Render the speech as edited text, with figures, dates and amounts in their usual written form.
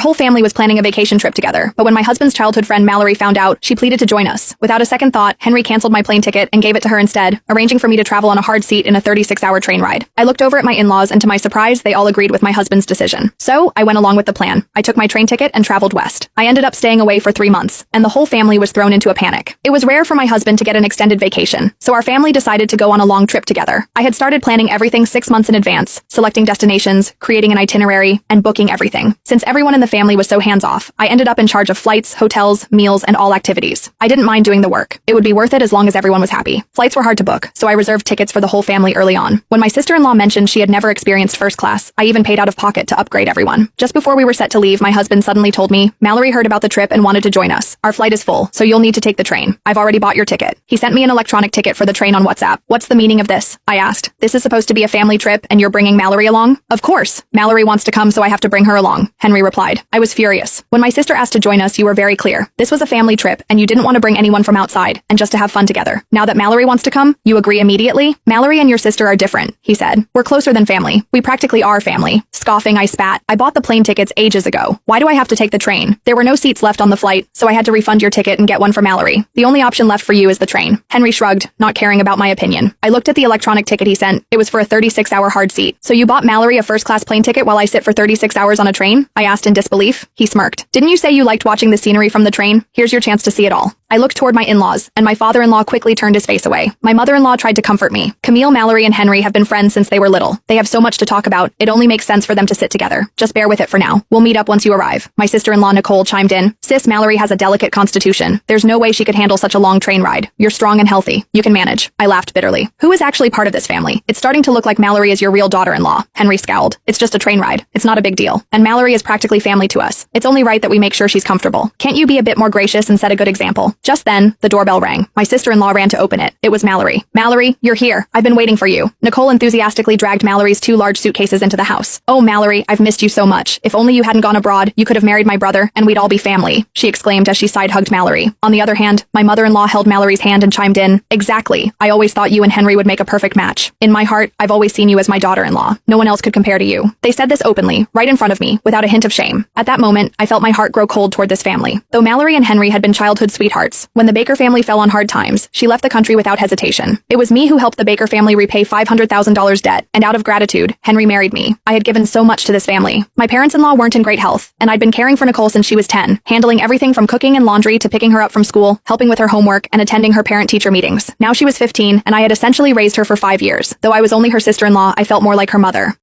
Our whole family was planning a vacation trip together, but when my husband's childhood friend Mallory found out, she pleaded to join us. Without a second thought, Henry canceled my plane ticket and gave it to her instead, arranging for me to travel on a hard seat in a 36-hour train ride. I looked over at my in-laws, and to my surprise, they all agreed with my husband's decision. So, I went along with the plan. I took my train ticket and traveled west. I ended up staying away for 3 months, and the whole family was thrown into a panic. It was rare for my husband to get an extended vacation, so our family decided to go on a long trip together. I had started planning everything 6 months in advance, selecting destinations, creating an itinerary, and booking everything. Since everyone in the family was so hands-off, I ended up in charge of flights, hotels, meals, and all activities. I didn't mind doing the work. It would be worth it as long as everyone was happy. Flights were hard to book, so I reserved tickets for the whole family early on. When my sister-in-law mentioned she had never experienced first class, I even paid out of pocket to upgrade everyone. Just before we were set to leave, my husband suddenly told me, "Mallory heard about the trip and wanted to join us. Our flight is full, so you'll need to take the train. I've already bought your ticket." He sent me an electronic ticket for the train on WhatsApp. "What's the meaning of this?" I asked. "This is supposed to be a family trip, and you're bringing Mallory along?" "Of course. Mallory wants to come, so I have to bring her along," Henry replied. I was furious. "When my sister asked to join us, you were very clear. This was a family trip, and you didn't want to bring anyone from outside, and just to have fun together. Now that Mallory wants to come, you agree immediately?" "Mallory and your sister are different," he said. "We're closer than family. We practically are family." Scoffing, I spat. "I bought the plane tickets ages ago. Why do I have to take the train? There were no seats left on the flight, so I had to refund your ticket and get one for Mallory. The only option left for you is the train." Henry shrugged, not caring about my opinion. I looked at the electronic ticket he sent. It was for a 36-hour hard seat. "So you bought Mallory a first-class plane ticket while I sit for 36 hours on a train?" I asked in disbelief. He smirked. "Didn't you say you liked watching the scenery from the train? Here's your chance to see it all." I looked toward my in-laws, and my father-in-law quickly turned his face away. My mother-in-law tried to comfort me. "Camille, Mallory, and Henry have been friends since they were little. They have so much to talk about. It only makes sense for them to sit together. Just bear with it for now. We'll meet up once you arrive." My sister-in-law Nicole chimed in. "Sis, Mallory has a delicate constitution. There's no way she could handle such a long train ride. You're strong and healthy. You can manage." I laughed bitterly. "Who is actually part of this family? It's starting to look like Mallory is your real daughter-in-law." Henry scowled. "It's just a train ride. It's not a big deal. And Mallory is practically family to us. It's only right that we make sure she's comfortable. Can't you be a bit more gracious and set a good example?" Just then, the doorbell rang. My sister-in-law ran to open it. It was Mallory. "Mallory, you're here. I've been waiting for you." Nicole enthusiastically dragged Mallory's 2 large suitcases into the house. "Oh, Mallory, I've missed you so much. If only you hadn't gone abroad, you could have married my brother, and we'd all be family," she exclaimed as she side-hugged Mallory. On the other hand, my mother-in-law held Mallory's hand and chimed in, "Exactly. I always thought you and Henry would make a perfect match. In my heart, I've always seen you as my daughter-in-law. No one else could compare to you." They said this openly, right in front of me, without a hint of shame. At that moment, I felt my heart grow cold toward this family. Though Mallory and Henry had been childhood sweethearts, when the Baker family fell on hard times, she left the country without hesitation. It was me who helped the Baker family repay $500,000 debt, and out of gratitude, Henry married me. I had given so much to this family. My parents-in-law weren't in great health, and I'd been caring for Nicole since she was 10, handling everything from cooking and laundry to picking her up from school, helping with her homework, and attending her parent-teacher meetings. Now she was 15, and I had essentially raised her for 5 years. Though I was only her sister-in-law, I felt more like her mother.